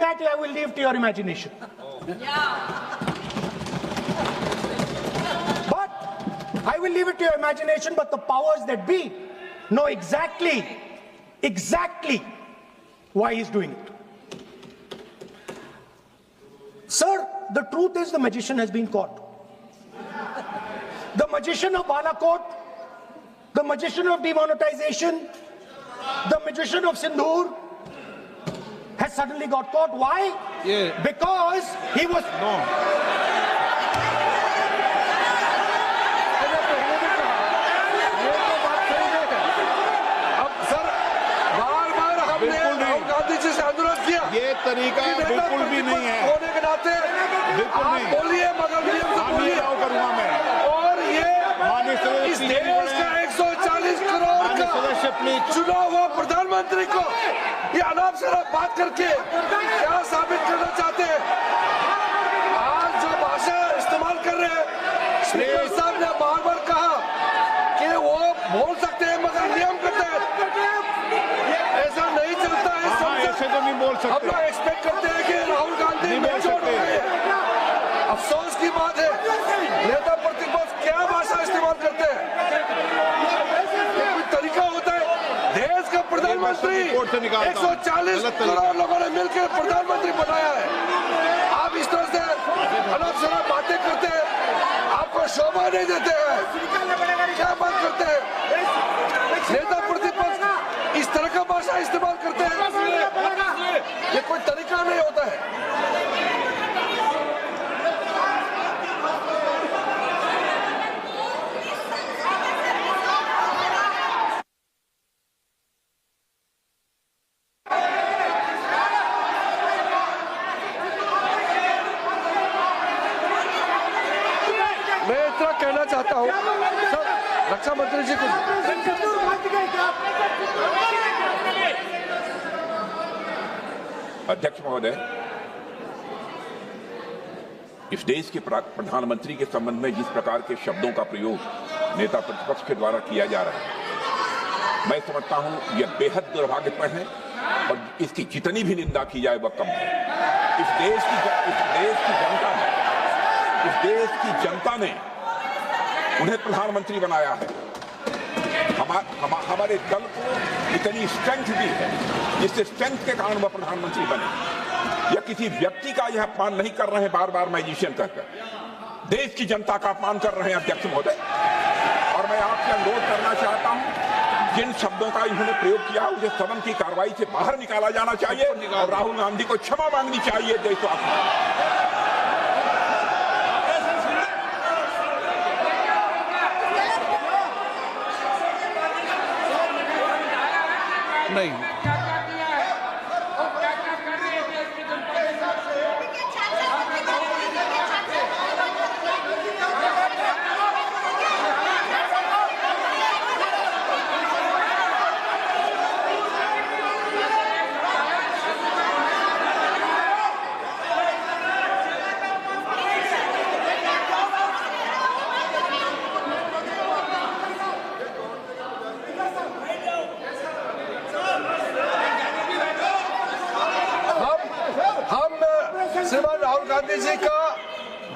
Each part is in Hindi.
That I will leave to your imagination. But I will leave it to your imagination, but the powers that be know exactly why he's doing it. Sir, the truth is the magician has been caught. The magician of Balakot, the magician of demonetization, the magician of Sindhur has suddenly got caught. Why? Yeah. Because he was... ये तरीका बिल्कुल भी नहीं है। होने के नाते बिल्कुल नहीं बोलिए, मगर नियम से बोलिए। करूंगा मैं। और ये माननीय इस देश का 140 करोड़ का चुना हुआ प्रधानमंत्री को ये अनाप शनाप बात करके क्या साबित करना चाहते हैं? आज जो भाषा इस्तेमाल कर रहे हैं, स्पीकर साहब ने बार-बार कहा कि वो बोल सकते हैं मगर नियम के तहत ऐसा नहीं चलता है। ऐसे तो नहीं बोल सकते। हम लोग एक्सपेक्ट करते हैं कि राहुल गांधी मैच्योर हो गए। अफसोस की बात है, नेता प्रतिपक्ष क्या भाषा इस्तेमाल करते हैं। कोई तरीका होता है। देश का प्रधानमंत्री 140 करोड़ लोगों ने मिलकर प्रधानमंत्री बनाया है। आप इस तरह से अनाप शनाप बातें करते हैं, आपको शोभा नहीं देते हैं। क्या बात करते हैं? नेता प्रतिपक्ष इस तरह का भाषा इस्तेमाल करते हैं। ये कोई तरीका नहीं होता है। मैं इतना कहना चाहता हूँ सर, रक्षा मंत्री जी को अध्यक्ष महोदय, इस देश के प्रधानमंत्री के संबंध में जिस प्रकार के शब्दों का प्रयोग नेता प्रतिपक्ष के द्वारा किया जा रहा है, मैं समझता हूं यह बेहद दुर्भाग्यपूर्ण है और इसकी जितनी भी निंदा की जाए वह कम है। इस देश की जनता ने उन्हें प्रधानमंत्री बनाया है। हमारे दल को इतनी स्ट्रेंथ दी है, जिससे स्ट्रेंथ के कारण वह प्रधानमंत्री बने। या किसी व्यक्ति का यह अपमान नहीं कर रहे हैं बार बार मैजिशियन कहकर, देश की जनता का अपमान कर रहे हैं अध्यक्ष महोदय। और मैं आपसे अनुरोध करना चाहता हूं, जिन शब्दों का इन्होंने प्रयोग किया उसे सदन की कार्रवाई से बाहर निकाला जाना चाहिए और राहुल गांधी को क्षमा मांगनी चाहिए देशवासियों। नहीं। श्रीमान राहुल गांधी जी का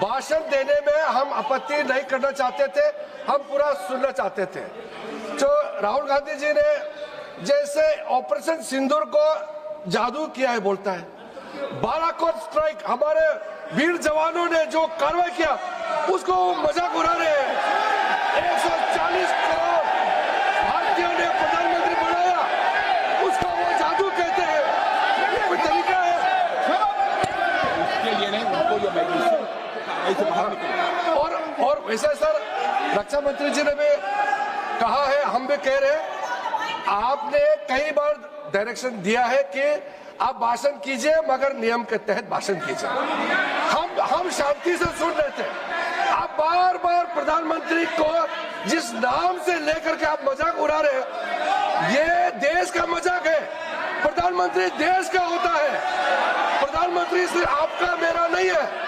भाषण देने में हम आपत्ति नहीं करना चाहते थे, हम पूरा सुनना चाहते थे। जो राहुल गांधी जी ने जैसे ऑपरेशन सिंदूर को जादू किया है बोलता है, बालाकोट स्ट्राइक हमारे वीर जवानों ने जो कार्रवाई किया उसको मजाक उड़ा रहे हैं। 140 करोड़ भारतीयों ने प्रधानमंत्री बनाया, उसको वो जादू कहते हैं। ये कोई तरीका है? और वैसे सर रक्षा मंत्री जी ने भी कहा है, हम भी कह रहे हैं, आपने कई बार डायरेक्शन दिया है कि आप भाषण कीजिए मगर नियम के तहत भाषण कीजिए। हम शांति से सुन रहे थे, आप बार बार प्रधानमंत्री को जिस नाम से लेकर के आप मजाक उड़ा रहे हैं, ये देश का मजाक है। प्रधानमंत्री देश का होता है, प्रधानमंत्री सिर्फ आपका मेरा नहीं है।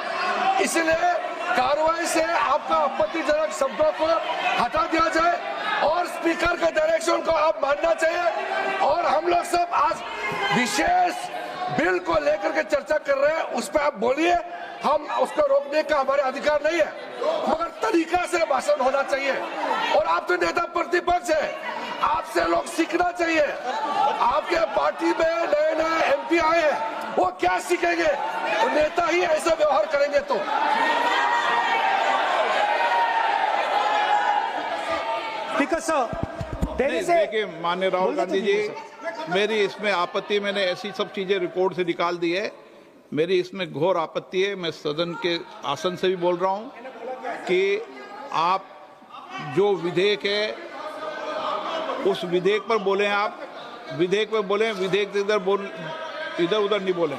इसलिए कार्रवाई से आपका आपत्तिजनक शब्दों को हटा दिया जाए और स्पीकर के डायरेक्शन को आप मानना चाहिए। और हम लोग सब आज विशेष बिल को लेकर के चर्चा कर रहे हैं, उस पर आप बोलिए, हम उसको रोकने का हमारे अधिकार नहीं है, मगर तरीका से भाषण होना चाहिए। और आप तो नेता प्रतिपक्ष है, आपसे लोग सीखना चाहिए। आपके पार्टी में नए नए एमपी आए हैं, वो क्या सीखेंगे? वो नेता ही ऐसा व्यवहार करेंगे तो। Speaker sir, there नहीं, is a देखिए माननीय राहुल बोल दो गांधी तो जी, दीजिए मेरी इसमें आपत्ति, मैंने ऐसी सब चीजें रिकॉर्ड से निकाल दी है। मेरी इसमें घोर आपत्ति है। मैं सदन के आसन से भी बोल रहा हूं कि आप जो विधेयक है उस विधेयक पर बोले, आप विधेयक पर बोले, विधेयक इधर उधर नहीं बोले।